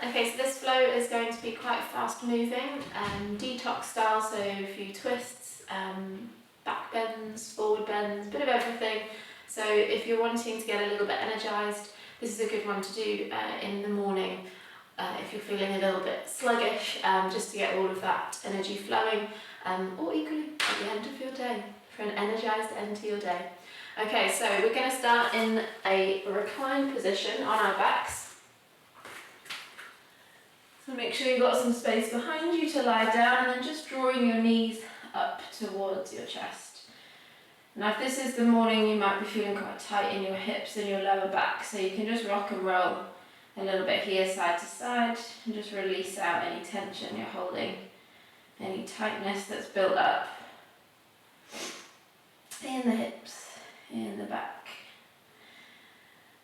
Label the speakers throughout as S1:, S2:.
S1: Okay, so this flow is going to be quite fast moving, detox style, so a few twists, back bends, forward bends, a bit of everything. So if you're wanting to get a little bit energised, this is a good one to do in the morning if you're feeling a little bit sluggish, just to get all of that energy flowing, or equally at the end of your day, for an energised end to your day. Okay, so we're going to start in a reclined position on our backs. So make sure you've got some space behind you to lie down, and then just drawing your knees up towards your chest. Now if this is the morning, you might be feeling quite tight in your hips and your lower back, so you can just rock and roll a little bit here side to side and just release out any tension you're holding, any tightness that's built up in the hips, in the back.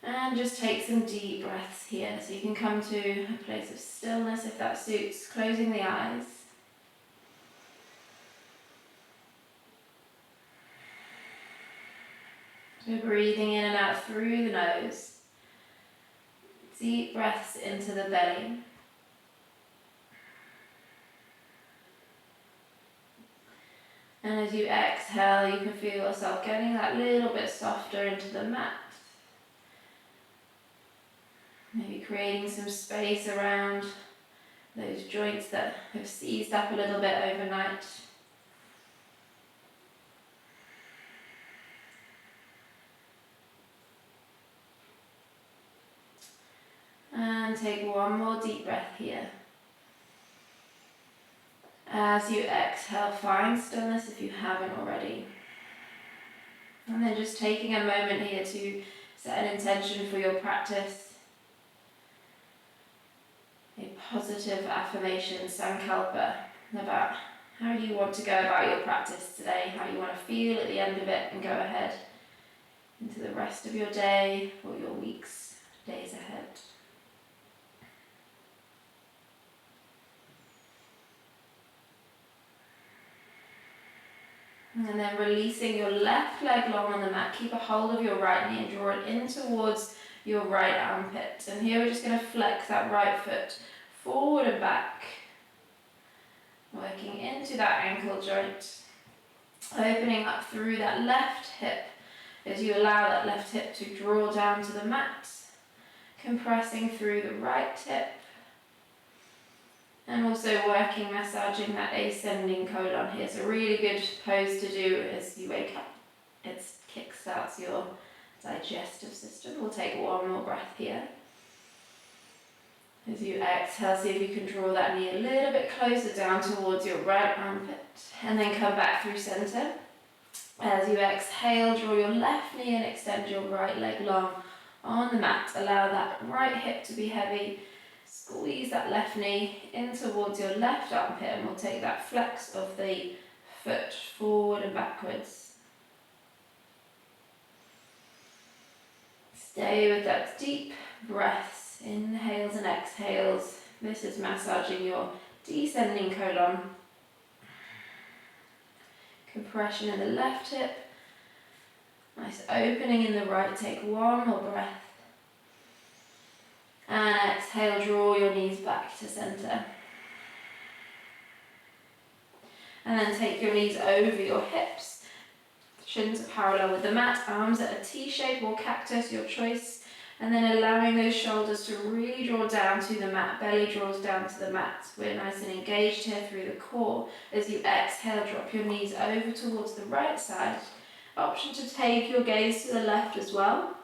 S1: And just take some deep breaths here, so you can come to a place of stillness if that suits, closing the eyes. So breathing in and out through the nose. Deep breaths into the belly. And as you exhale, you can feel yourself getting that little bit softer into the mat. Maybe creating some space around those joints that have seized up a little bit overnight. And take one more deep breath here. As you exhale, find stillness if you haven't already. And then just taking a moment here to set an intention for your practice. A positive affirmation, sankalpa, about how you want to go about your practice today, how you want to feel at the end of it, and go ahead into the rest of your day or your weeks, days ahead. And then releasing your left leg long on the mat, keep a hold of your right knee and draw it in towards your right armpit. And here we're just going to flex that right foot forward and back, working into that ankle joint, opening up through that left hip as you allow that left hip to draw down to the mat, compressing through the right hip, and also working, massaging that ascending colon here. So really good pose to do as you wake up. It kickstarts your digestive system. We'll take one more breath here. As you exhale, see if you can draw that knee a little bit closer down towards your right armpit, and then come back through center. As you exhale, draw your left knee and extend your right leg long on the mat. Allow that right hip to be heavy. Squeeze that left knee in towards your left armpit, and we'll take that flex of the foot forward and backwards. Stay with that deep breaths. Inhales and exhales. This is massaging your descending colon. Compression in the left hip. Nice opening in the right. Take one more breath. And exhale, draw your knees back to center. And then take your knees over your hips. Shins are parallel with the mat. Arms at a T shape or cactus, your choice. And then allowing those shoulders to really draw down to the mat. Belly draws down to the mat. We're nice and engaged here through the core. As you exhale, drop your knees over towards the right side. Option to take your gaze to the left as well.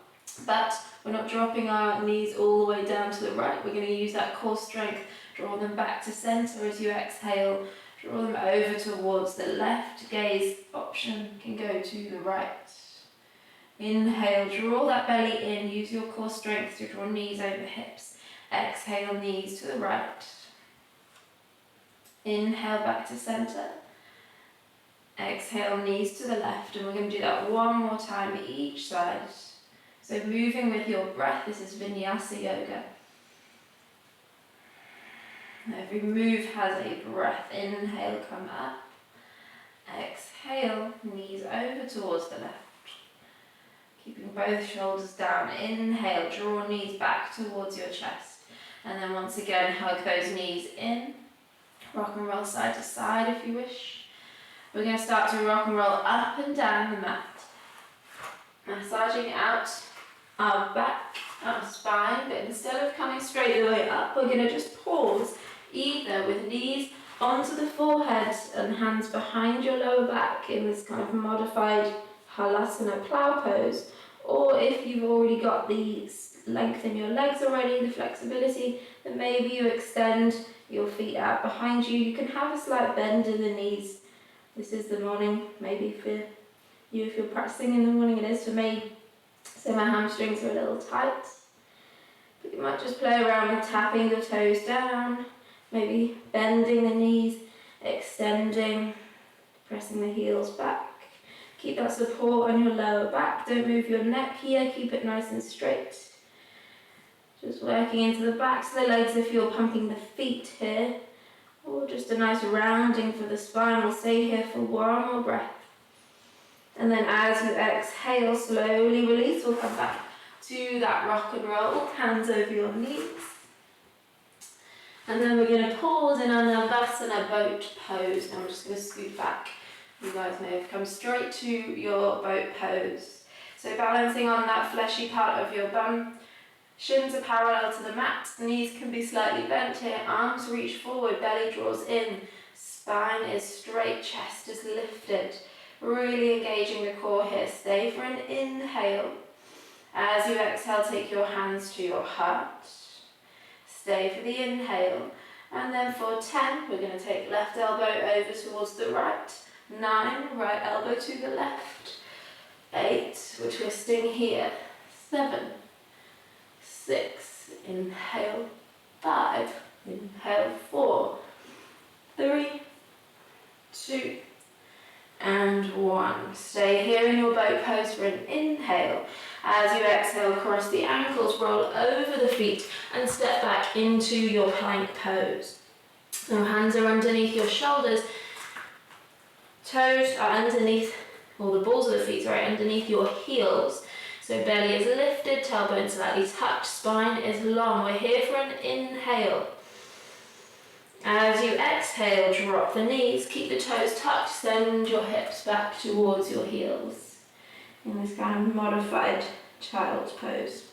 S1: But we're not dropping our knees all the way down to the right. We're going to use that core strength. Draw them back to center as you exhale. Draw them over towards the left. Gaze option can go to the right. Inhale, draw that belly in, use your core strength to draw knees over hips. Exhale, knees to the right. Inhale, back to center. Exhale, knees to the left, and we're going to do that one more time each side. So moving with your breath, this is Vinyasa yoga. Every move has a breath. Inhale, come up. Exhale, knees over towards the left. Keeping both shoulders down. Inhale, draw knees back towards your chest. And then once again, hug those knees in. Rock and roll side to side if you wish. We're going to start to rock and roll up and down the mat. Massaging out our back, our spine, but instead of coming straight the way up, we're going to just pause, either with knees onto the forehead and hands behind your lower back in this kind of modified halasana plow pose, or if you've already got the length in your legs already, the flexibility, then maybe you extend your feet out behind you. You can have a slight bend in the knees. This is the morning, maybe for you if you're practicing in the morning, it is for me. So my hamstrings are a little tight. But you might just play around with tapping your toes down, maybe bending the knees, extending, pressing the heels back. Keep that support on your lower back. Don't move your neck here, keep it nice and straight. Just working into the backs of the legs if you're pumping the feet here. Or just a nice rounding for the spine. We'll stay here for one more breath. And then as you exhale, slowly release. We'll come back to that rock and roll, hands over your knees. And then we're going to pause in our Navasana boat pose. Now I'm just going to scoot back. You guys may have come straight to your boat pose. So balancing on that fleshy part of your bum. Shins are parallel to the mat. Knees can be slightly bent here. Arms reach forward, belly draws in. Spine is straight, chest is lifted. Really engaging the core here. Stay for an inhale. As you exhale, take your hands to your heart. Stay for the inhale. And then for 10, we're going to take left elbow over towards the right. 9, right elbow to the left. 8, we're twisting here. 7, 6, inhale. 5, inhale. 4, 3, 2, and 1. Stay here in your boat pose for an inhale. As you exhale, cross the ankles, roll over the feet and step back into your plank pose. Now hands are underneath your shoulders, toes are underneath, or the balls of the feet are underneath your heels. So belly is lifted, tailbone slightly tucked, spine is long. We're here for an inhale. As you exhale, drop the knees, keep the toes tucked, send your hips back towards your heels in this kind of modified child's pose.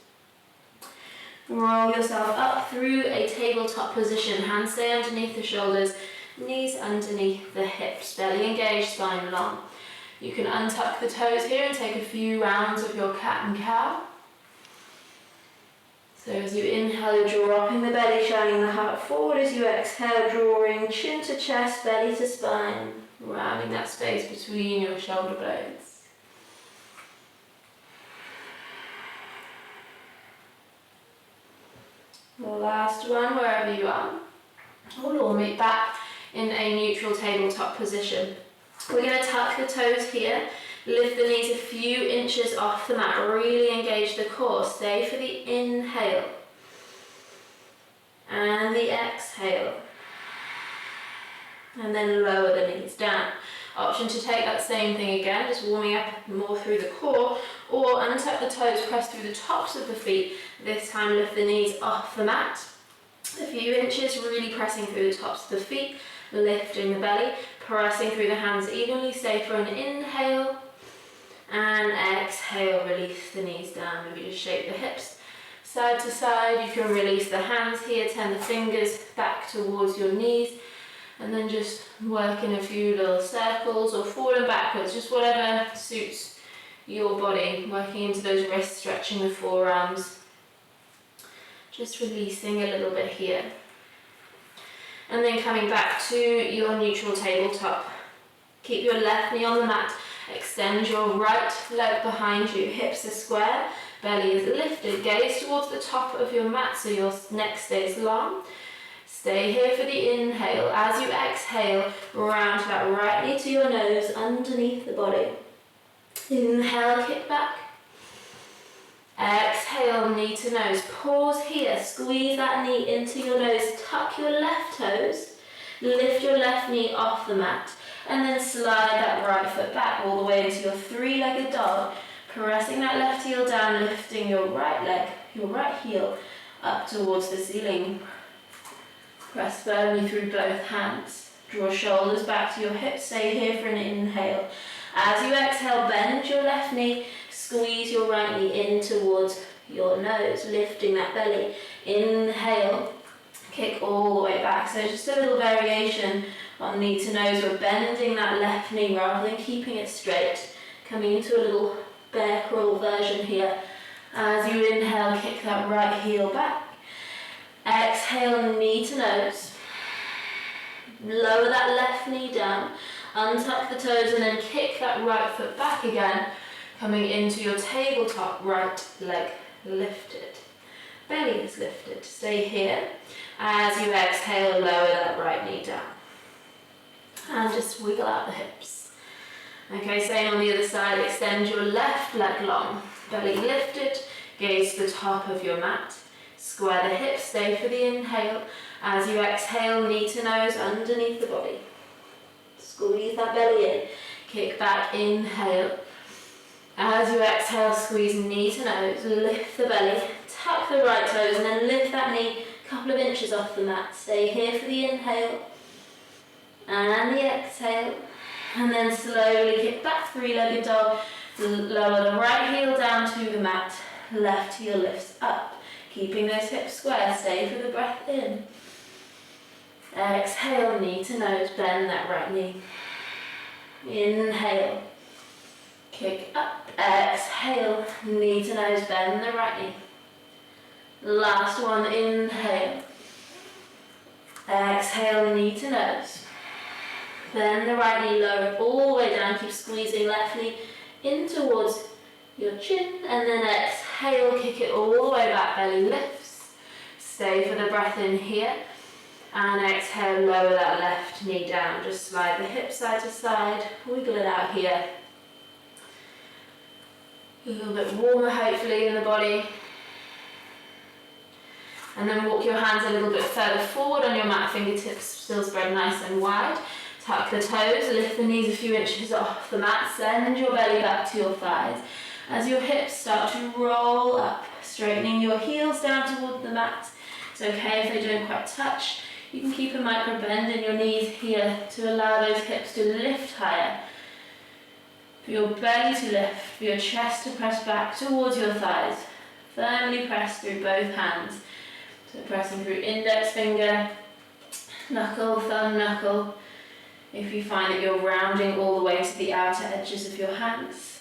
S1: Roll yourself up through a tabletop position. Hands stay underneath the shoulders, knees underneath the hips, belly engaged, spine long. You can untuck the toes here and take a few rounds of your cat and cow. So as you inhale, you're dropping the belly, shining the heart forward. As you exhale, drawing chin to chest, belly to spine, rounding that space between your shoulder blades. The last one, wherever you are. We'll all meet back in a neutral tabletop position. We're going to tuck the toes here, lift the knees a few inches off the mat, really engage the core. Stay for the inhale and the exhale. And then lower the knees down. Option to take that same thing again, just warming up more through the core, or untuck the toes, press through the tops of the feet. This time lift the knees off the mat. A few inches, really pressing through the tops of the feet, lifting the belly, pressing through the hands evenly. Stay for an inhale and exhale, release the knees down. Maybe just shake the hips side to side. You can release the hands here, turn the fingers back towards your knees, and then just work in a few little circles or forward and backwards, just whatever suits your body. Working into those wrists, stretching the forearms. Just releasing a little bit here. And then coming back to your neutral tabletop. Keep your left knee on the mat. Extend your right leg behind you. Hips are square. Belly is lifted. Gaze towards the top of your mat so your neck stays long. Stay here for the inhale. As you exhale, round that right knee to your nose underneath the body. Inhale, kick back. Exhale, knee to nose. Pause here. Squeeze that knee into your nose. Tuck your left toes. Lift your left knee off the mat. And then slide that right foot back all the way into your three-legged dog. Pressing that left heel down, lifting your right leg, your right heel up towards the ceiling. Press firmly through both hands. Draw shoulders back to your hips. Stay here for an inhale. As you exhale, bend your left knee. Squeeze your right knee in towards your nose, lifting that belly. Inhale. Kick all the way back. So just a little variation on knee to nose. We're bending that left knee rather than keeping it straight. Coming into a little bear crawl version here. As you inhale, kick that right heel back. Exhale, knee to nose. Lower that left knee down. Untuck the toes and then kick that right foot back again. Coming into your tabletop, right leg lifted. Belly is lifted. Stay here. As you exhale, lower that right knee down. And just wiggle out the hips. Okay, same on the other side. Extend your left leg long. Belly lifted. Gaze to the top of your mat. Square the hips. Stay for the inhale. As you exhale, knee to nose underneath the body. Squeeze that belly in. Kick back, inhale. As you exhale, squeeze knee to nose. Lift the belly. Tuck the right toes and then lift that knee a couple of inches off the mat. Stay here for the inhale. And the exhale. And then slowly kick back, three-legged dog. Lower the right heel down to the mat. Left heel lifts up. Keeping those hips square. Stay for the breath in. Exhale, knee to nose. Bend that right knee. Inhale. Kick up. Exhale. Knee to nose. Bend the right knee. Last one. Inhale. Exhale, knee to nose. Bend the right knee, lower it all the way down. Keep squeezing left knee in towards your chin. And then exhale, kick it all the way back. Belly lifts. Stay for the breath in here. And exhale, lower that left knee down. Just slide the hips side to side. Wiggle it out here. A little bit warmer, hopefully, in the body. And then walk your hands a little bit further forward on your mat. Fingertips still spread nice and wide. Tuck the toes, lift the knees a few inches off the mat. Send your belly back to your thighs. As your hips start to roll up, straightening your heels down toward the mat. It's okay if they don't quite touch. You can keep a micro bend in your knees here to allow those hips to lift higher. For your belly to lift, for your chest to press back towards your thighs. Firmly press through both hands. So pressing through index finger, knuckle, thumb, knuckle. If you find that you're rounding all the way to the outer edges of your hands.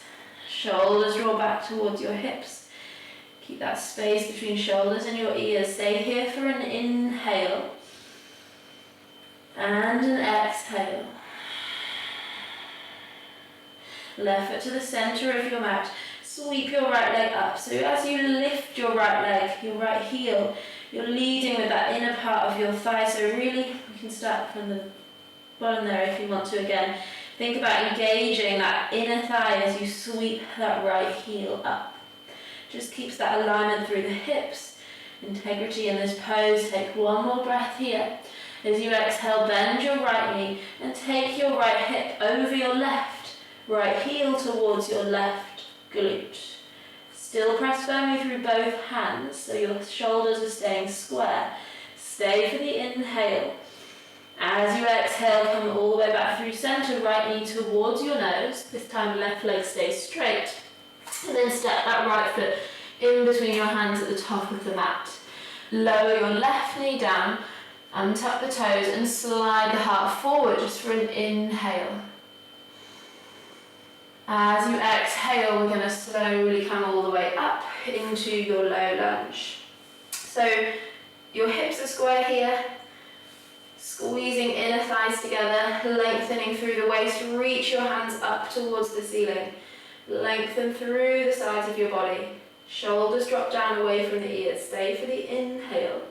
S1: Shoulders draw back towards your hips. Keep that space between shoulders and your ears. Stay here for an inhale. And an exhale. Left foot to the center of your mat. Sweep your right leg up. So as you lift your right leg, your right heel, you're leading with that inner part of your thigh. So really, you can start from the bottom there if you want to again. Think about engaging that inner thigh as you sweep that right heel up. Just keeps that alignment through the hips. Integrity in this pose. Take one more breath here. As you exhale, bend your right knee and take your right hip over your left. Right heel towards your left glute. Still press firmly through both hands so your shoulders are staying square. Stay for the inhale. As you exhale, come all the way back through center, right knee towards your nose. This time left leg stays straight. And then step that right foot in between your hands at the top of the mat. Lower your left knee down, untuck the toes and slide the heart forward just for an inhale. As you exhale, we're going to slowly come all the way up into your low lunge. So your hips are square here. Squeezing inner thighs together, lengthening through the waist. Reach your hands up towards the ceiling. Lengthen through the sides of your body. Shoulders drop down away from the ears. Stay for the inhale.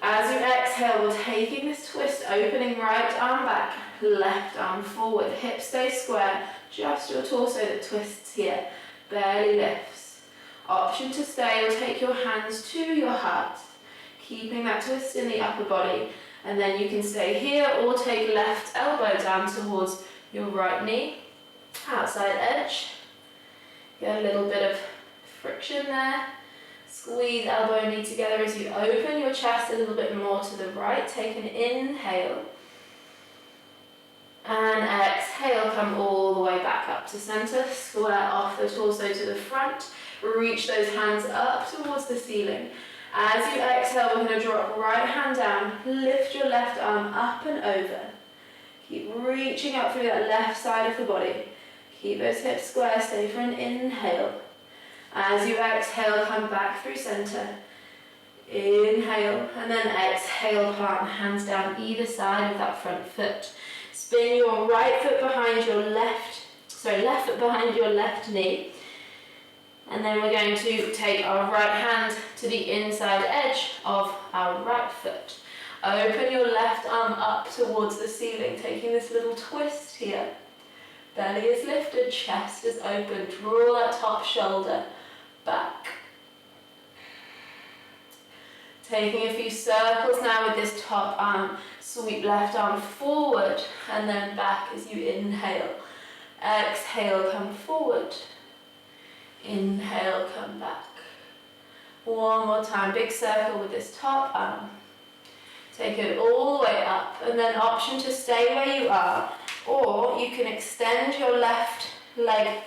S1: As you exhale, we're taking this twist, opening right arm back, left arm forward. Hips stay square, just your torso that twists here. Barely lifts. Option to stay or take your hands to your heart. Keeping that twist in the upper body. And then you can stay here or take left elbow down towards your right knee. Outside edge. Get a little bit of friction there. Squeeze elbow and knee together as you open your chest a little bit more to the right. Take an inhale. And exhale, come all the way back up to center. Square off the torso to the front. Reach those hands up towards the ceiling. As you exhale, we're going to drop right hand down. Lift your left arm up and over. Keep reaching up through that left side of the body. Keep those hips square. Stay for an inhale. As you exhale, come back through center. Inhale, and then exhale, plant the hands down either side of that front foot. Spin your right foot behind your left foot behind your left knee. And then we're going to take our right hand to the inside edge of our right foot. Open your left arm up towards the ceiling, taking this little twist here. Belly is lifted, chest is open. Draw that top shoulder back. Taking a few circles now with this top arm. Sweep left arm forward and then back as you inhale. Exhale, come forward. Inhale, come back. One more time, big circle with this top arm. Take it all the way up, and then option to stay where you are, or you can extend your left leg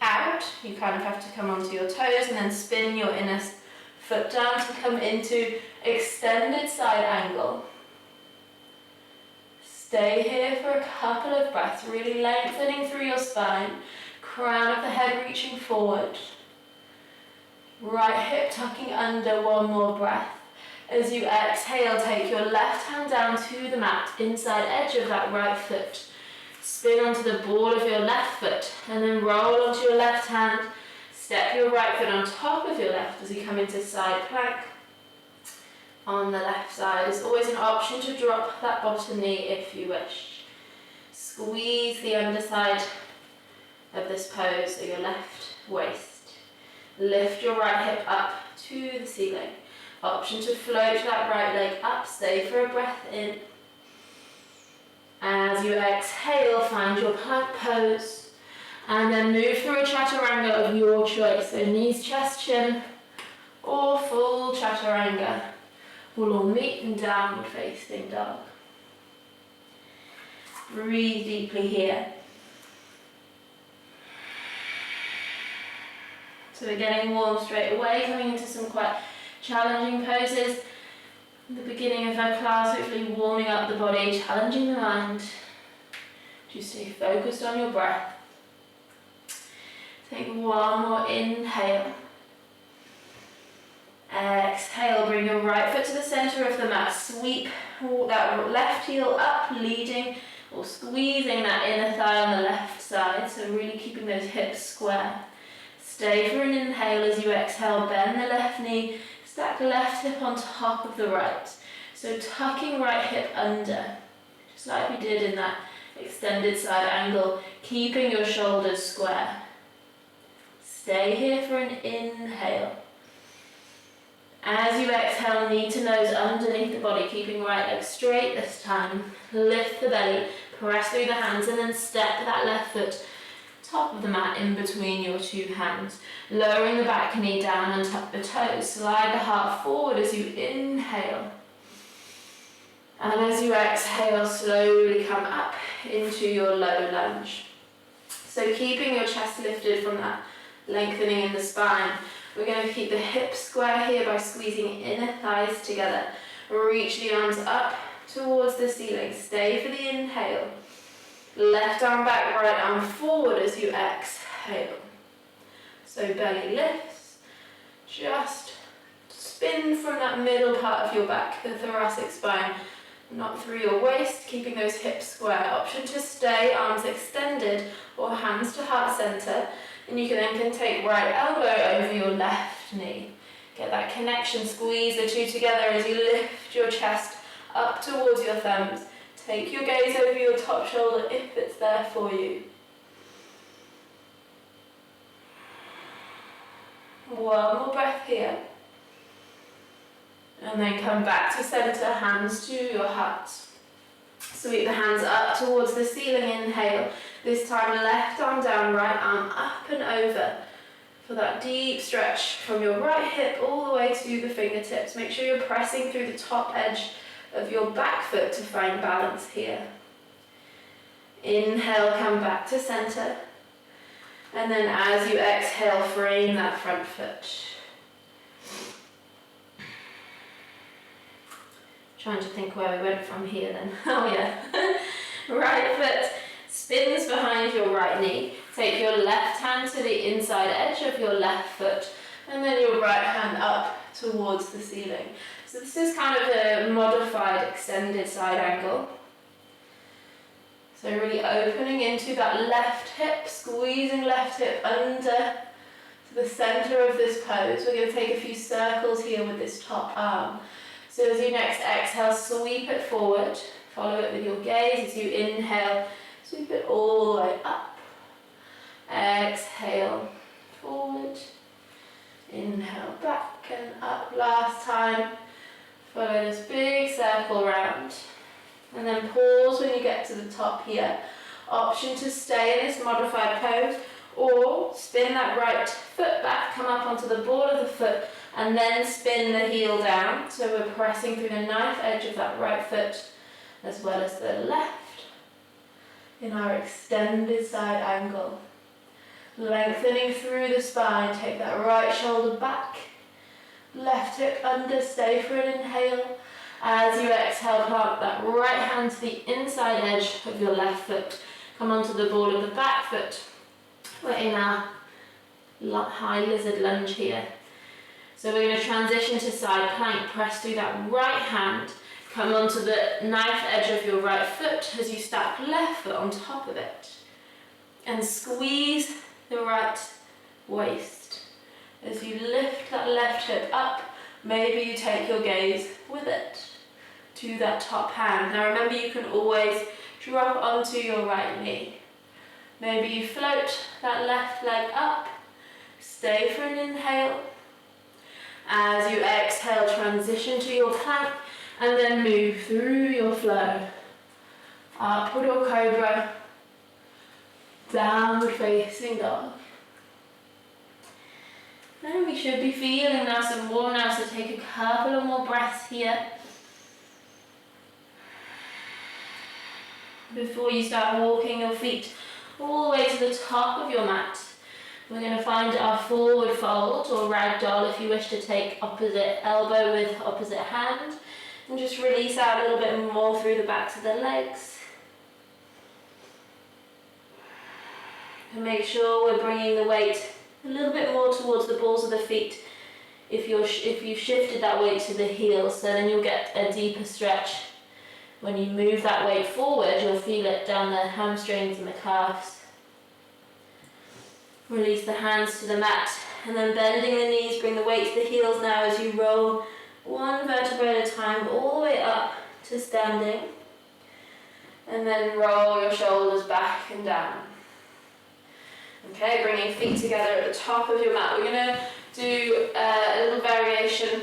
S1: out. You kind of have to come onto your toes and then spin your inner foot down to come into extended side angle. Stay here for a couple of breaths, really lengthening through your spine. Crown of the head reaching forward. Right hip tucking under, one more breath. As you exhale, take your left hand down to the mat, inside edge of that right foot. Spin onto the ball of your left foot, and then roll onto your left hand. Step your right foot on top of your left as you come into side plank. On the left side, there's always an option to drop that bottom knee if you wish. Squeeze the underside of this pose of your left waist. Lift your right hip up to the ceiling. Option to float that right leg up. Stay for a breath in. As you exhale, find your plank pose. And then move through a chaturanga of your choice. So knees, chest, chin, or full chaturanga. We'll all meet in downward facing dog. Breathe deeply here. So we're getting warm straight away, coming into some quite challenging poses. At the beginning of our class, hopefully warming up the body, challenging the mind. Just stay focused on your breath. Take one more inhale. Exhale, bring your right foot to the center of the mat. Sweep that left heel up, leading or squeezing that inner thigh on the left side. So really keeping those hips square. Stay for an inhale. As you exhale, bend the left knee, stack the left hip on top of the right. So tucking right hip under, just like we did in that extended side angle, keeping your shoulders square. Stay here for an inhale. As you exhale, knee to nose underneath the body, keeping right leg straight this time. Lift the belly, press through the hands, and then step that left foot top of the mat in between your two hands. Lowering the back knee down and tuck the toes. Slide the heart forward as you inhale. And as you exhale, slowly come up into your low lunge. So keeping your chest lifted from that lengthening in the spine. We're going to keep the hips square here by squeezing inner thighs together. Reach the arms up towards the ceiling. Stay for the inhale. Left arm back, right arm forward as you exhale. So belly lifts. Just spin from that middle part of your back, the thoracic spine, not through your waist, keeping those hips square. Option to stay, arms extended or hands to heart center. And you can take right elbow over your left knee. Get that connection, squeeze the two together as you lift your chest up towards your thumbs. Take your gaze over your top shoulder if it's there for you. One more breath here. And then come back to center, hands to your heart. Sweep the hands up towards the ceiling, inhale. This time left arm down, right arm up and over. for that deep stretch from your right hip all the way to the fingertips. Make sure you're pressing through the top edge of your back foot to find balance here. Inhale, come back to center. And then as you exhale, frame that front foot. Trying to think where we went from here then. Oh yeah. Right foot spins behind your right knee. Take your left hand to the inside edge of your left foot and then your right hand up towards the ceiling. So this is kind of a modified extended side angle. So really opening into that left hip, squeezing left hip under to the center of this pose. We're going to take a few circles here with this top arm. So as you next exhale, sweep it forward. Follow it with your gaze. As you inhale, sweep it all the way up. Exhale, forward. Inhale, back and up. Last time. Follow this big circle round. And then pause when you get to the top here. Option to stay in this modified pose or spin that right foot back, come up onto the ball of the foot and then spin the heel down. So we're pressing through the knife edge of that right foot as well as the left in our extended side angle. Lengthening through the spine, take that right shoulder back, left hip under, stay for an inhale. As you exhale, plant that right hand to the inside edge of your left foot. Come onto the ball of the back foot. We're in our high lizard lunge here. So we're going to transition to side plank. Press through that right hand. Come onto the knife edge of your right foot as you stack left foot on top of it. And squeeze the right waist. As you lift that left hip up, maybe you take your gaze with it to that top hand. Now remember, you can always drop onto your right knee. Maybe you float that left leg up. Stay for an inhale. As you exhale, transition to your plank and then move through your flow. Upward or cobra. Downward facing dog. And we should be feeling nice and warm now, so take a couple of more breaths here before you start walking your feet all the way to the top of your mat. We're going to find our forward fold or ragdoll if you wish to take opposite elbow with opposite hand, and just release out a little bit more through the backs of the legs. And make sure we're bringing the weight a little bit more towards the balls of the feet if you've shifted that weight to the heels, so then you'll get a deeper stretch. When you move that weight forward, you'll feel it down the hamstrings and the calves. Release the hands to the mat and then bending the knees, bring the weight to the heels now as you roll one vertebrae at a time all the way up to standing, and then roll your shoulders back and down. Okay, bringing feet together at the top of your mat. We're going to do a little variation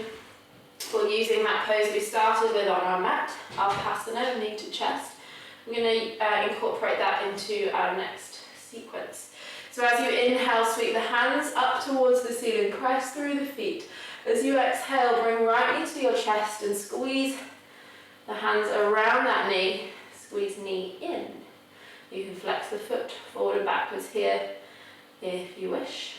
S1: for using that pose we started with on our mat, our Vinyasa, knee to chest. We're going to incorporate that into our next sequence. So as you inhale, sweep the hands up towards the ceiling, press through the feet. As you exhale, bring right knee to your chest and squeeze the hands around that knee, squeeze knee in. You can flex the foot forward and backwards here if you wish.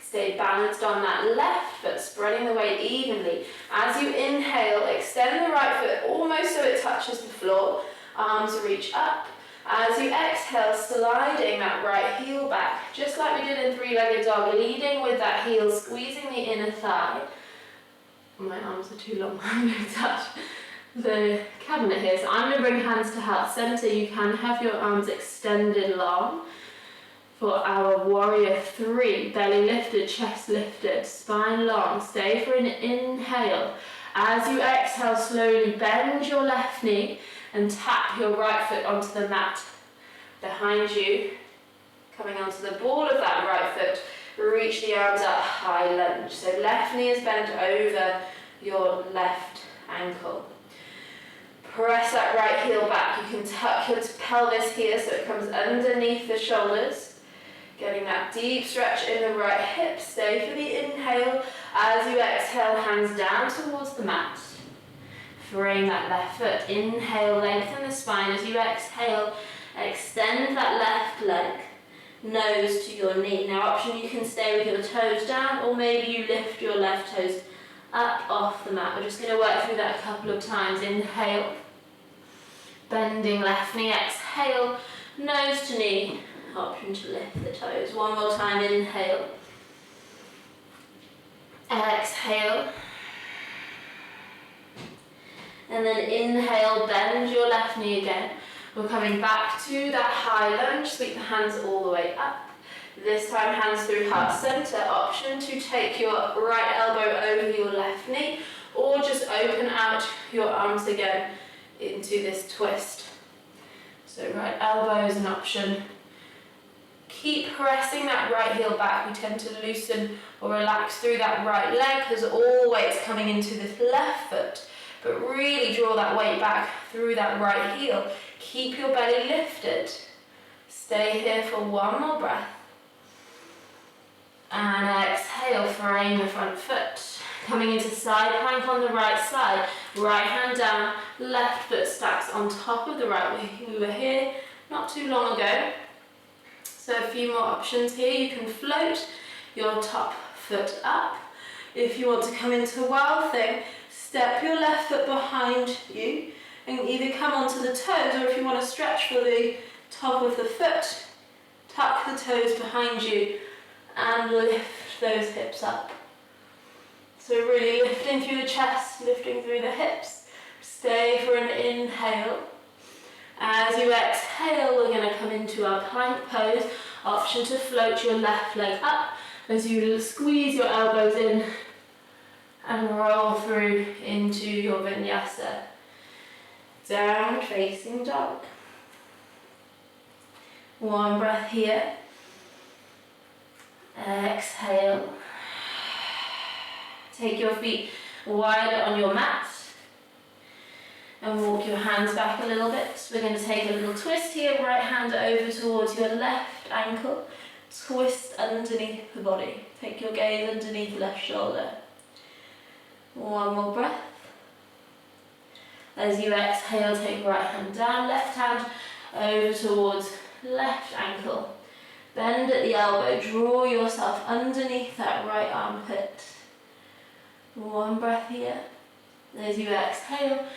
S1: Stay balanced on that left foot, spreading the weight evenly. As you inhale, extend the right foot almost so it touches the floor. Arms reach up. As you exhale, sliding that right heel back, just like we did in three-legged dog, leading with that heel, squeezing the inner thigh. My arms are too long, I'm going to touch the cabinet here. So I'm going to bring hands to heart center. You can have your arms extended long. For our warrior 3, belly lifted, chest lifted, spine long. Stay for an inhale. As you exhale, slowly bend your left knee and tap your right foot onto the mat behind you. Coming onto the ball of that right foot, reach the arms up, high lunge. So left knee is bent over your left ankle. Press that right heel back. You can tuck your pelvis here so it comes underneath the shoulders. Getting that deep stretch in the right hip. Stay for the inhale. As you exhale, hands down towards the mat. Frame that left foot. Inhale, lengthen the spine. As you exhale, extend that left leg. Nose to your knee. Now option, you can stay with your toes down, or maybe you lift your left toes up off the mat. We're just going to work through that a couple of times. Inhale, bending left knee. Exhale, nose to knee. Option to lift the toes. One more time. Inhale, exhale, and then inhale, bend your left knee again. We're coming back to that high lunge. Sweep the hands all the way up. This time, hands through heart center. Option to take your right elbow over your left knee, or just open out your arms again into this twist. So right elbow is an option. Keep pressing that right heel back. We tend to loosen or relax through that right leg because all the weight's coming into this left foot. But really draw that weight back through that right heel. Keep your belly lifted. Stay here for one more breath. And exhale, frame the front foot. Coming into side plank on the right side. Right hand down, left foot stacks on top of the right. We were here not too long ago. So a few more options here. You can float your top foot up. If you want to come into wild thing, step your left foot behind you and either come onto the toes, or if you want to stretch for the top of the foot, tuck the toes behind you and lift those hips up. So really lifting through the chest, lifting through the hips. Stay for an inhale. As you exhale, we're going to come into our plank pose. Option to float your left leg up as you squeeze your elbows in and roll through into your vinyasa. Down facing dog. One breath here. Exhale. Take your feet wide on your mat and walk your hands back a little bit. So we're going to take a little twist here. Right hand over towards your left ankle. Twist underneath the body. Take your gaze underneath the left shoulder. One more breath. As you exhale, take right hand down, left hand over towards left ankle. Bend at the elbow, draw yourself underneath that right armpit. One breath here. As you exhale,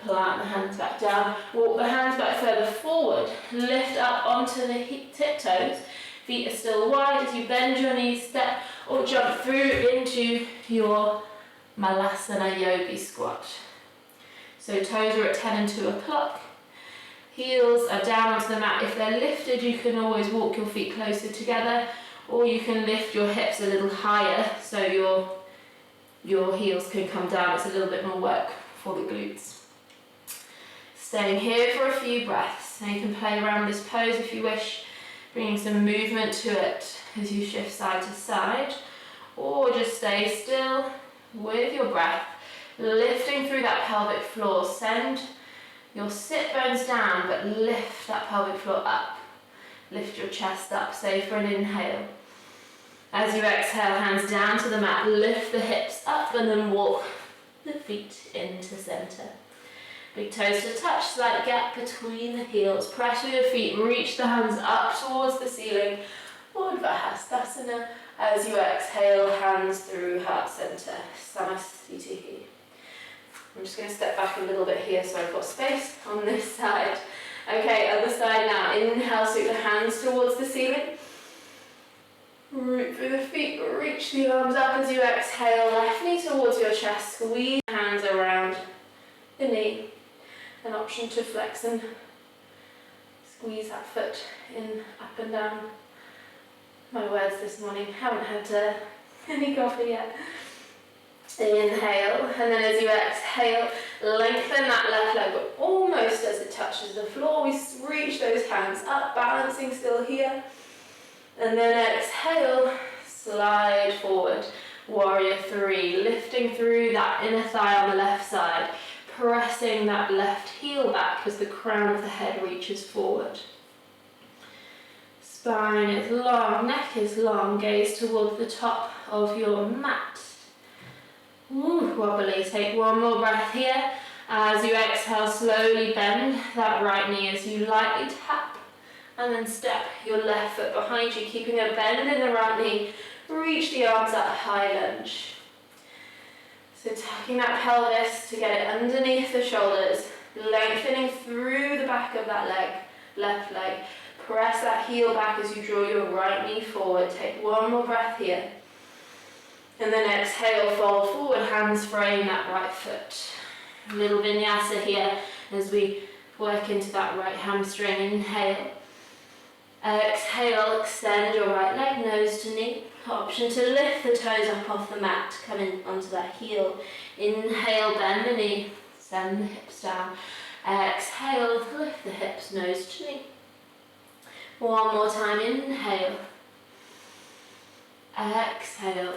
S1: plant the hands back down, walk the hands back further forward, lift up onto the tiptoes. Feet are still wide as you bend your knees, step or jump through into your Malasana yogi squat. So toes are at 10 and 2 o'clock. Heels are down onto the mat. If they're lifted, you can always walk your feet closer together, or you can lift your hips a little higher so your heels can come down. It's a little bit more work for the glutes. Staying here for a few breaths. Now you can play around this pose if you wish, bringing some movement to it as you shift side to side, or just stay still with your breath, lifting through that pelvic floor. Send your sit bones down, but lift that pelvic floor up. Lift your chest up. Stay for an inhale. As you exhale, hands down to the mat, lift the hips up and then walk the feet into center. Big toes to touch, slight gap between the heels. Press with your feet, reach the hands up towards the ceiling. Urdhva Hastasana. As you exhale, hands through heart center. Samasthiti. I'm just going to step back a little bit here so I've got space on this side. Okay, other side now. Inhale, sweep the hands towards the ceiling. Root through the feet, reach the arms up as you exhale. Left knee towards your chest. Squeeze hands around the knee. An option to flex and squeeze that foot in, up and down. My words this morning, haven't had any coffee yet. Inhale, and then as you exhale, lengthen that left leg, but almost as it touches the floor, we reach those hands up, balancing still here. And then exhale, slide forward. Warrior 3, lifting through that inner thigh on the left side, pressing that left heel back as the crown of the head reaches forward. Spine is long, neck is long, gaze towards the top of your mat. Ooh, wobbly. Take one more breath here. As you exhale, slowly bend that right knee as you lightly tap, and then step your left foot behind you, keeping a bend in the right knee. Reach the arms up, high lunge. So tucking that pelvis to get it underneath the shoulders, lengthening through the back of that leg, left leg. Press that heel back as you draw your right knee forward. Take one more breath here. And then exhale, fold forward, hands frame that right foot. A little vinyasa here as we work into that right hamstring. Inhale. Exhale, extend your right leg, nose to knee. Option to lift the toes up off the mat, coming onto that heel. Inhale, bend the knee, send the hips down. Exhale, lift the hips, nose to knee. One more time, inhale. Exhale.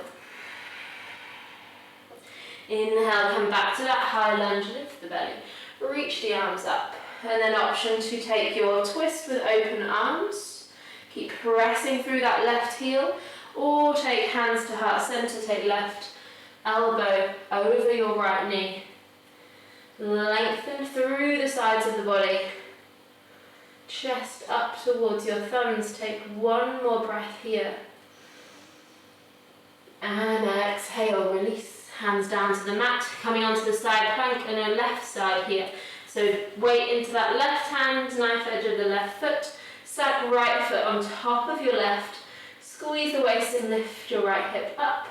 S1: Inhale, come back to that high lunge, lift the belly. Reach the arms up. And then option to take your twist with open arms. Keep pressing through that left heel. Or take hands to heart center, take left elbow over your right knee. Lengthen through the sides of the body. Chest up towards your thumbs. Take one more breath here. And exhale, release. Hands down to the mat, coming onto the side plank and your left side here. So weight into that left hand, knife edge of the left foot. Step right foot on top of your left. Squeeze the waist and lift your right hip up.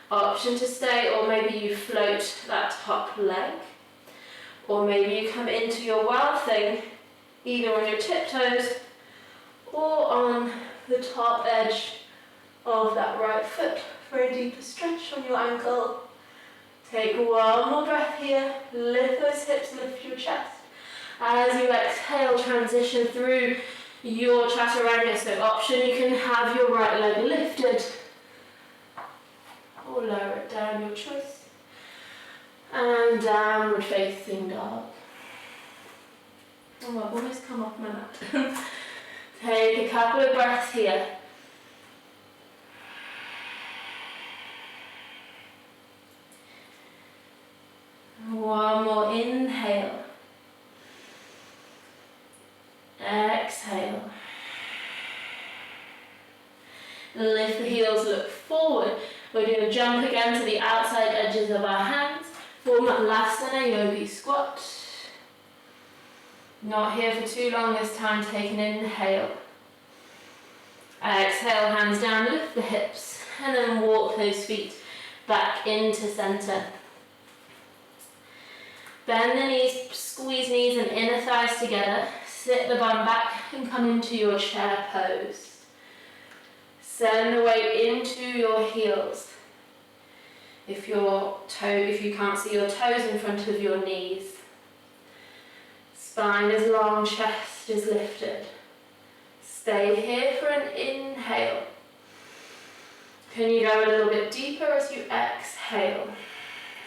S1: Option to stay, or maybe you float that top leg. Or maybe you come into your wild thing, either on your tiptoes or on the top edge of that right foot for a deeper stretch on your ankle. Take one more breath here, lift those hips, lift your chest. As you exhale, transition through your chaturanga. So option, you can have your right leg lifted or lower it down, your choice. And downward facing dog. Oh, I've almost come off my mat. Take a couple of breaths here. One more inhale. Exhale. Lift the heels, look forward. We're going to jump again to the outside edges of our hands. Form that Lasana yogi squat. Not here for too long this time. Take an inhale. Exhale, hands down, lift the hips. And then walk those feet back into center. Bend the knees, squeeze knees and inner thighs together. Sit the bum back and come into your chair pose. Send the weight into your heels. If you can't see your toes in front of your knees. Spine is long, chest is lifted. Stay here for an inhale. Can you go a little bit deeper as you exhale?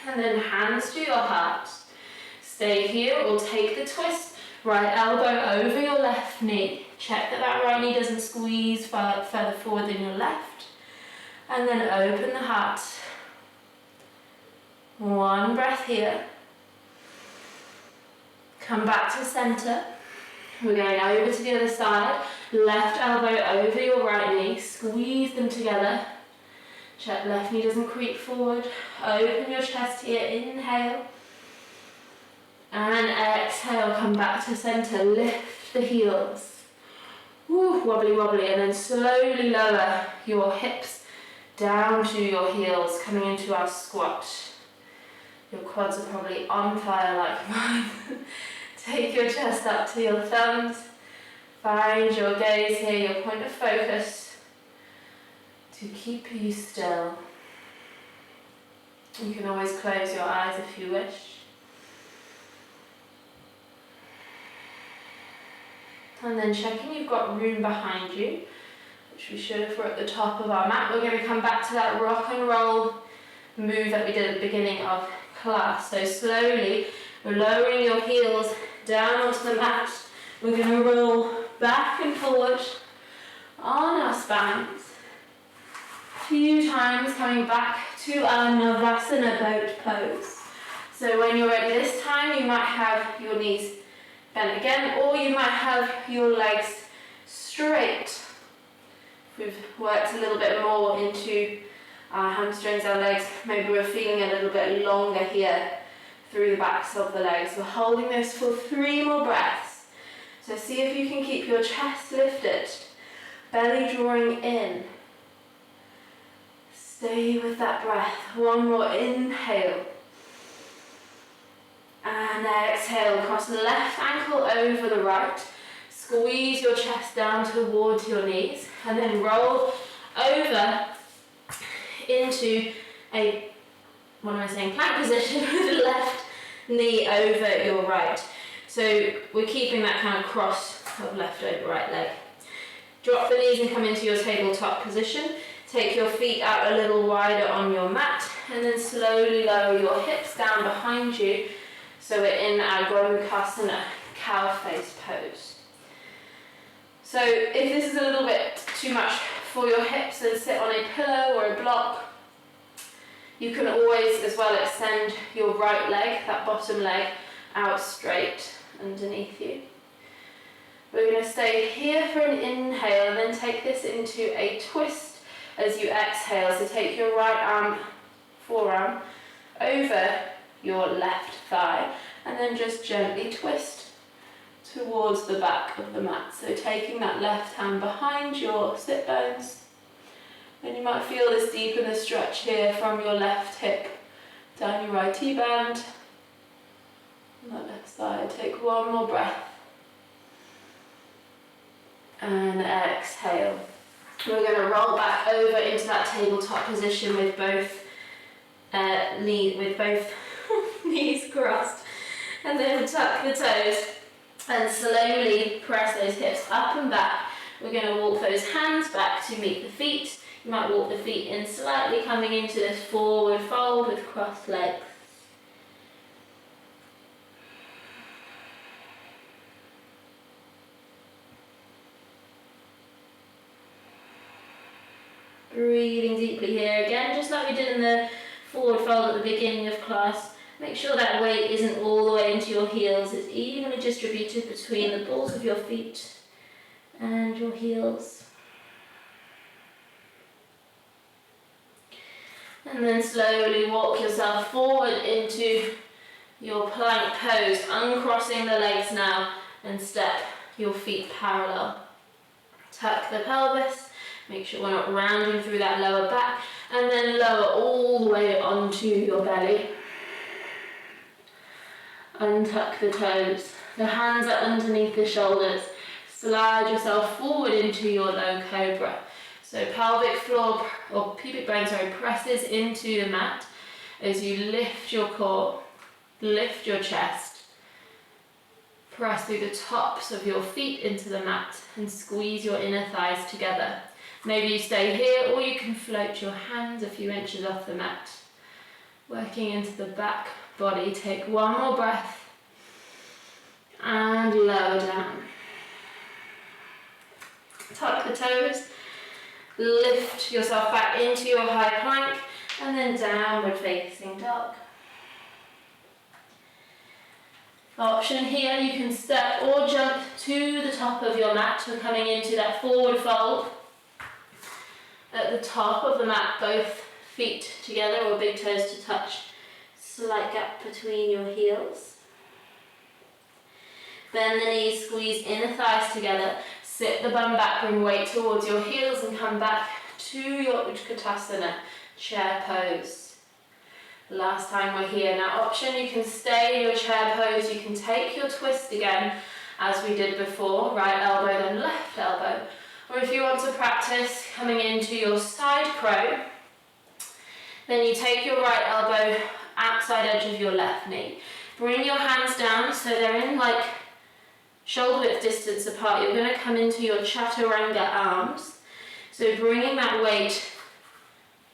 S1: And then hands to your heart. Stay here or take the twist. Right elbow over your left knee. Check that that right knee doesn't squeeze further forward than your left. And then open the heart. One breath here. Come back to center. We're going over to the other side. Left elbow over your right knee. Squeeze them together. Check left knee doesn't creep forward. Open your chest here. Inhale. And exhale, come back to center, lift the heels. Woo, wobbly, wobbly, and then slowly lower your hips down to your heels, coming into our squat. Your quads are probably on fire like mine. Take your chest up to your thumbs. Find your gaze here, your point of focus, to keep you still. You can always close your eyes if you wish. And then checking you've got room behind you, which we should if we're at the top of our mat. We're going to come back to that rock and roll move that we did at the beginning of class. So slowly, we're lowering your heels down onto the mat. We're going to roll back and forward on our spines. A few times coming back to our Navasana boat pose. So when you're ready this time, you might have your knees bent again, or you might have your legs straight. We've worked a little bit more into our hamstrings, our legs. Maybe we're feeling a little bit longer here through the backs of the legs. We're holding this for 3 more breaths. So see if you can keep your chest lifted, belly drawing in. Stay with that breath. 1 more inhale. And exhale, cross the left ankle over the right. Squeeze your chest down towards your knees. And then roll over into a, plank position with the left knee over your right. So we're keeping that kind of cross of left over right leg. Drop the knees and come into your tabletop position. Take your feet out a little wider on your mat, and then slowly lower your hips down behind you. So we're in our Gomukhasana, cow face pose. So if this is a little bit too much for your hips, then sit on a pillow or a block. You can always as well extend your right leg, that bottom leg, out straight underneath you. We're going to stay here for an inhale and then take this into a twist as you exhale. So take your right forearm over your left thigh and then just gently twist towards the back of the mat. So taking that left hand behind your sit bones. And you might feel this deep in the stretch here from your left hip down your right T-band. On that left side, take 1 more breath. And exhale. We're going to roll back over into that tabletop position with both knees crossed. And then tuck the toes and slowly press those hips up and back. We're going to walk those hands back to meet the feet. You might walk the feet in slightly, coming into this forward fold with crossed legs. Breathing deeply here again, just like we did in the forward fold at the beginning of class. Make sure that weight isn't all the way into your heels. It's evenly distributed between the balls of your feet and your heels. And then slowly walk yourself forward into your plank pose, uncrossing the legs now and step your feet parallel. Tuck the pelvis, make sure we're not rounding through that lower back, and then lower all the way onto your belly. Untuck the toes, the hands are underneath the shoulders. Slide yourself forward into your low cobra. So pelvic floor, or pubic bone, presses into the mat as you lift your core, lift your chest. Press through the tops of your feet into the mat and squeeze your inner thighs together. Maybe you stay here, or you can float your hands a few inches off the mat. Working into the back body, take 1 more breath and lower down. Tuck the toes. Lift yourself back into your high plank and then downward facing dog. Option here, you can step or jump to the top of your mat. We're coming into that forward fold. At the top of the mat, both feet together or big toes to touch. Slight gap between your heels. Bend the knees, squeeze inner thighs together. Sit the bum back, bring weight towards your heels and come back to your Utkatasana, chair pose. Last time we're here. Now option, you can stay in your chair pose, you can take your twist again as we did before, right elbow then left elbow. Or if you want to practice coming into your side crow, then you take your right elbow outside edge of your left knee. Bring your hands down so they're in like shoulder width distance apart. You're going to come into your chaturanga arms. So bringing that weight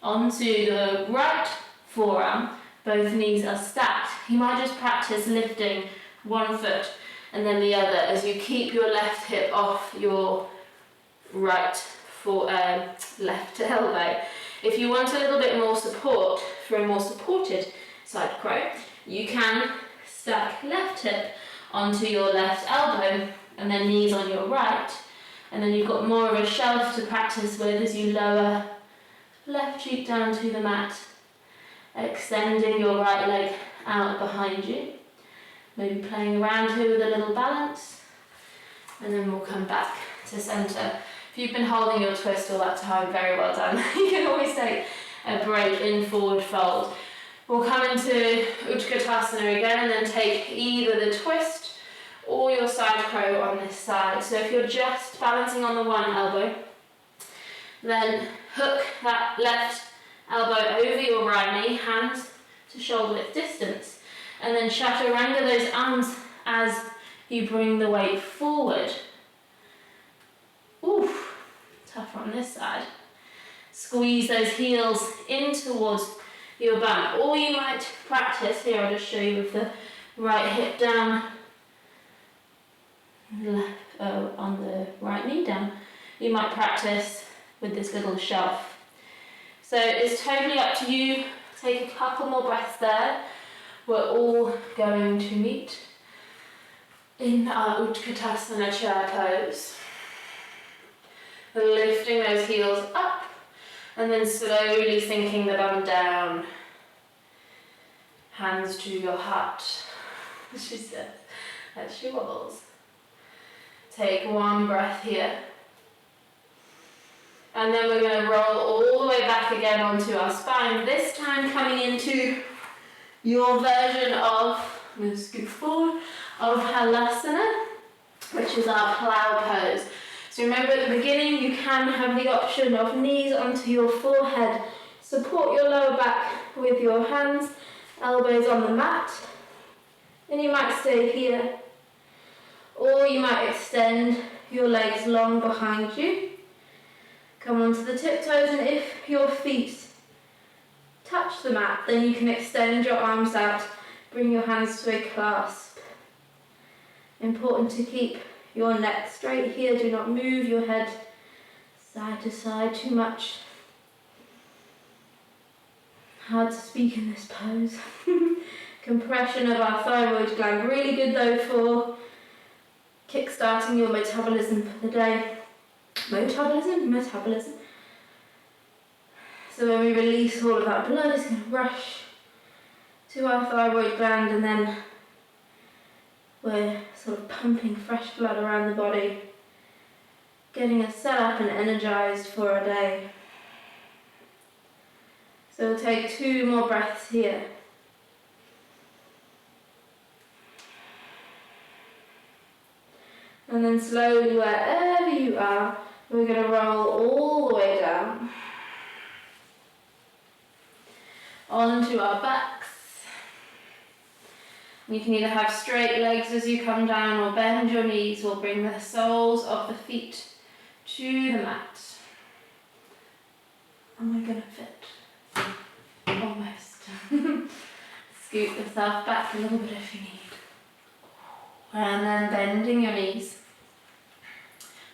S1: onto the right forearm, both knees are stacked. You might just practice lifting 1 foot and then the other as you keep your left hip off your right left elbow. If you want a little bit more support for a more supported side crow, you can stack left hip onto your left elbow and then knees on your right, and then you've got more of a shelf to practice with as you lower left cheek down to the mat, extending your right leg out behind you, maybe playing around here with a little balance, and then we'll come back to centre. If you've been holding your twist all that time, very well done. You can always take a break in forward fold. We'll come into Utkatasana again and then take either the twist or your side crow on this side. So if you're just balancing on the one elbow, then hook that left elbow over your right knee, hands to shoulder width distance, and then chaturanga those arms as you bring the weight forward. Oof, tough on this side. Squeeze those heels in towards your bum. Or you might practice, here I'll just show you with the right hip down, on the right knee down. You might practice with this little shelf. So it's totally up to you. Take a couple more breaths there. We're all going to meet in our Utkatasana chair pose. Lifting those heels up and then slowly sinking the bum down. Hands to your heart, she says, as she wobbles. Take one breath here. And then we're going to roll all the way back again onto our spine, this time coming into your version of, I'm going to scoot forward, of Halasana, which is our plow pose. So remember at the beginning you can have the option of knees onto your forehead, support your lower back with your hands, elbows on the mat, and you might stay here, or you might extend your legs long behind you. Come onto the tiptoes, and if your feet touch the mat, then you can extend your arms out, bring your hands to a clasp. Important to keep your neck straight here, do not move your head side to side too much. Hard to speak in this pose. Compression of our thyroid gland, really good though for kick-starting your metabolism for the day. Metabolism. So when we release all of that blood, it's going to rush to our thyroid gland, and then we're sort of pumping fresh blood around the body, getting us set up and energized for a day. So we'll take 2 more breaths here. And then slowly, wherever you are, we're going to roll all the way down onto our backs. You can either have straight legs as you come down, or bend your knees, or bring the soles of the feet to the mat. Am I going to fit? Almost. Scoot yourself back a little bit if you need. And then bending your knees.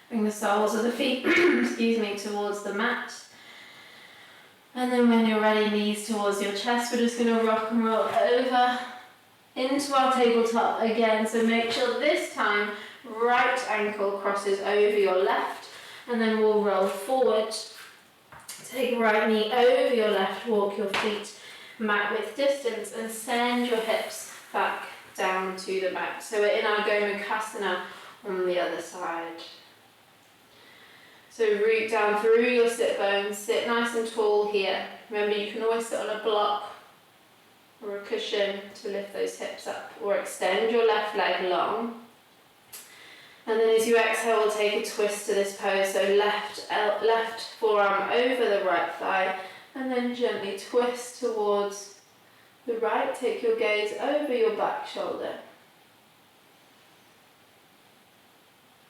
S1: Bring the soles of the feet, excuse me, towards the mat. And then when you're ready, knees towards your chest, we're just going to rock and roll over into our tabletop again. So make sure this time right ankle crosses over your left, and then we'll roll forward. Take right knee over your left, walk your feet mat width distance, and send your hips back down to the mat. So we're in our Gomukhasana on the other side. So root down through your sit bones, sit nice and tall here. Remember, you can always sit on a block or a cushion to lift those hips up, or extend your left leg long. And then as you exhale, we'll take a twist to this pose. So left forearm over the right thigh, and then gently twist towards the right. Take your gaze over your back shoulder.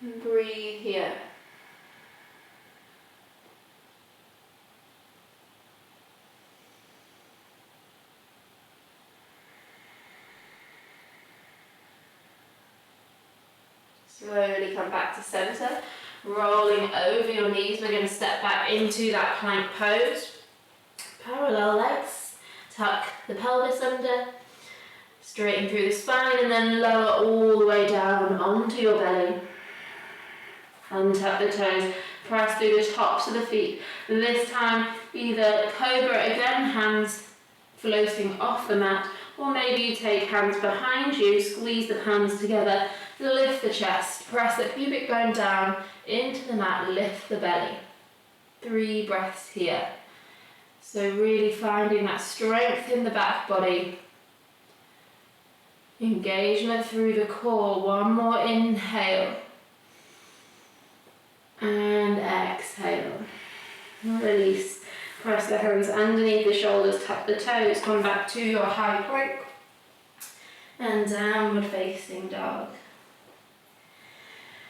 S1: And breathe here. Slowly come back to center. rolling over your knees. We're going to step back into that plank pose. Parallel legs, tuck the pelvis under, straighten through the spine, and then lower all the way down onto your belly. Untuck the toes, press through the tops of the feet. This time, either cobra again, hands floating off the mat, or maybe you take hands behind you, squeeze the palms together, lift the chest, press the pubic bone down into the mat, lift the belly. 3 breaths here. So really finding that strength in the back body. Engagement through the core. One more inhale. And exhale. Release. Press the hands underneath the shoulders, tuck the toes, come back to your high plank. And downward facing dog.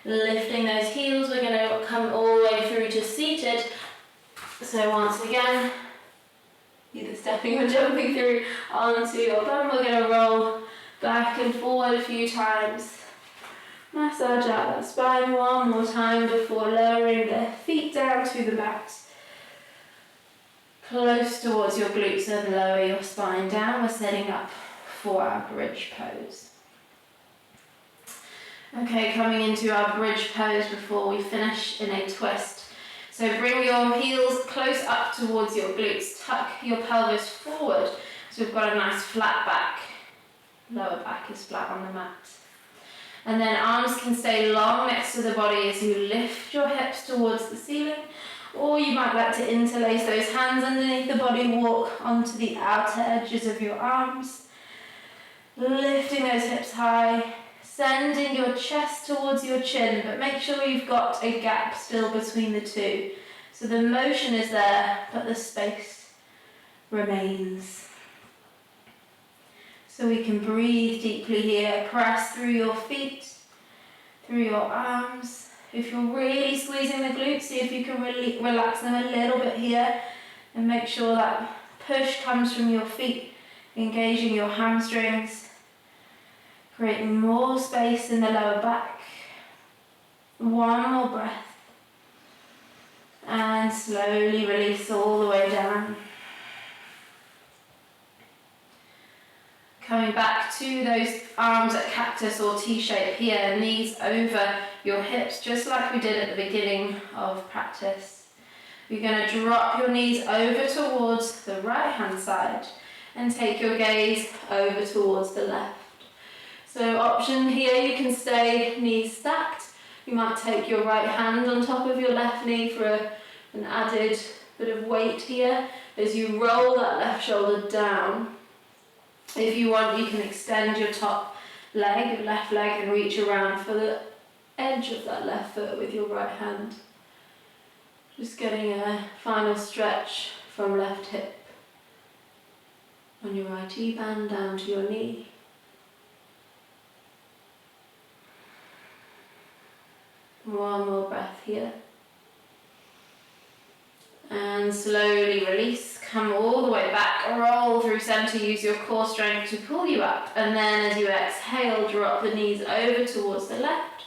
S1: Lifting those heels, we're going to come all the way through to seated. So once again, either stepping or jumping through onto your bum, we're going to roll back and forward a few times. Massage out that spine one more time before lowering the feet down to the mat. Close towards your glutes and lower your spine down. We're setting up for our bridge pose. Okay, coming into our bridge pose before we finish in a twist. So bring your heels close up towards your glutes. Tuck your pelvis forward. So we've got a nice flat back. Lower back is flat on the mat. And then arms can stay long next to the body as you lift your hips towards the ceiling. Or you might like to interlace those hands underneath the body, walk onto the outer edges of your arms. Lifting those hips high, sending your chest towards your chin, but make sure you've got a gap still between the two. So the motion is there, but the space remains. So we can breathe deeply here, press through your feet, through your arms. If you're really squeezing the glutes, see if you can really relax them a little bit here and make sure that push comes from your feet, engaging your hamstrings, creating more space in the lower back. One more breath. And slowly release all the way down. Coming back to those arms at cactus or T-shape here, knees over your hips, just like we did at the beginning of practice. You're going to drop your knees over towards the right hand side and take your gaze over towards the left. So option here, you can stay knees stacked. You might take your right hand on top of your left knee for an added bit of weight here as you roll that left shoulder down. If you want, you can extend your top leg, your left leg, and reach around for the edge of that left foot with your right hand. Just getting a final stretch from left hip on your right band down to your knee. One more breath here. And slowly release. Come all the way back, roll through center, use your core strength to pull you up, and then as you exhale, drop the knees over towards the left.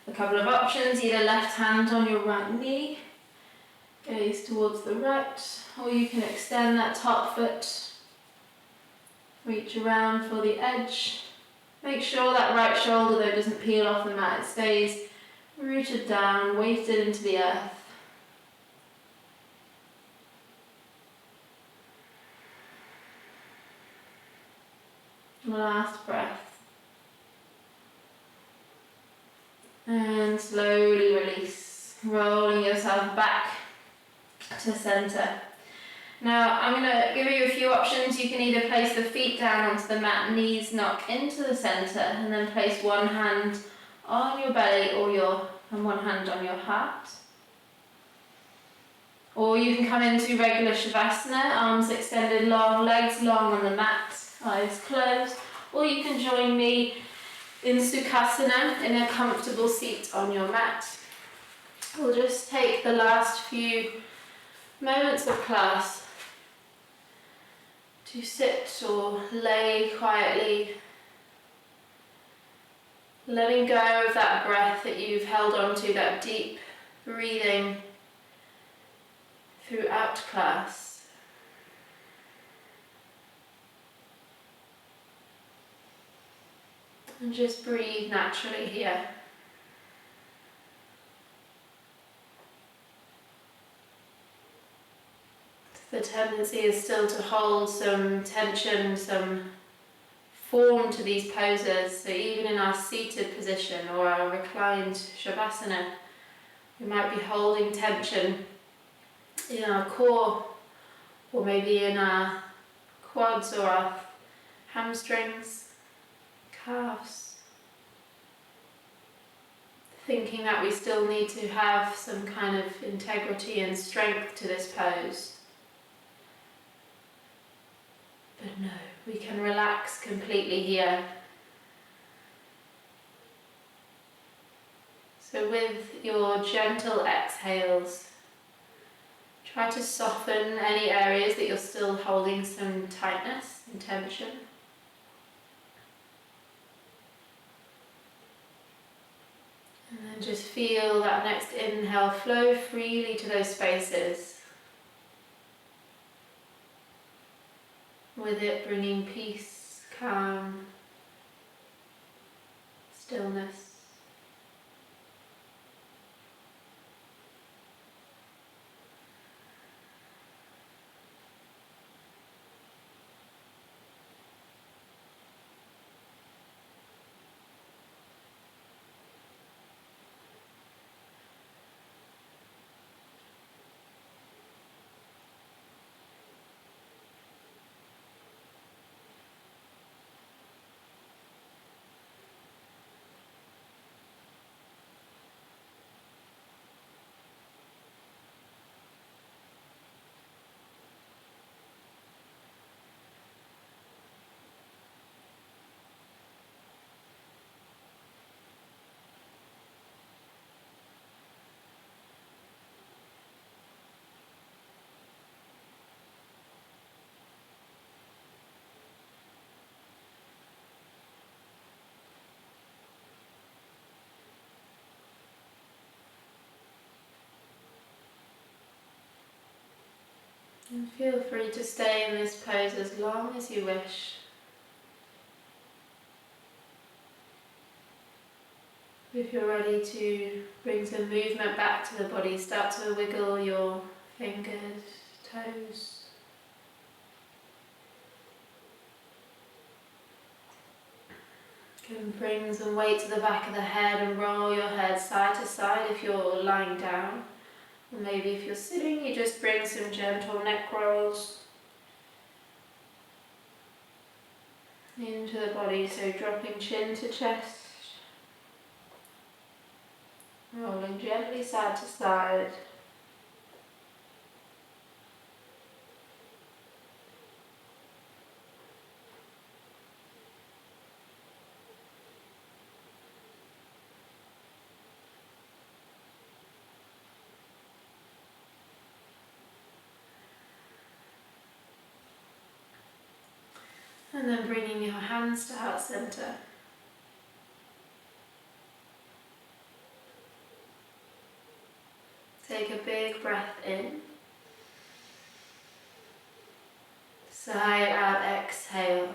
S1: A couple of options, either left hand on your right knee, gaze towards the right, or you can extend that top foot, reach around for the edge. Make sure that right shoulder though doesn't peel off the mat, it stays rooted down, weighted into the earth. Last breath. And slowly release, rolling yourself back to center. Now I'm going to give you a few options. You can either place the feet down onto the mat, knees knock into the center, and then place one hand on your belly and one hand on your heart. Or you can come into regular Shavasana, arms extended long, legs long on the mat, eyes closed. Or you can join me in Sukhasana in a comfortable seat on your mat. We'll just take the last few moments of class to sit or lay quietly Letting go of that breath that you've held on to, that deep breathing throughout class. And just breathe naturally here. The tendency is still to hold some tension, some form to these poses. So even in our seated position or our reclined shavasana, we might be holding tension in our core, or maybe in our quads or our hamstrings, calves. Thinking that we still need to have some kind of integrity and strength to this pose. But no, we can relax completely here. So with your gentle exhales, try to soften any areas that you're still holding some tightness and tension. And then just feel that next inhale flow freely to those spaces. With it bringing peace, calm, stillness. And feel free to stay in this pose as long as you wish. If you're ready to bring some movement back to the body, start to wiggle your fingers, toes. You can bring some weight to the back of the head and roll your head side to side if you're lying down. Or maybe if you're sitting, you just bring some gentle neck rolls into the body, so dropping chin to chest, rolling gently side to side. And then bringing your hands to heart center. Take a big breath in. Sigh out, exhale.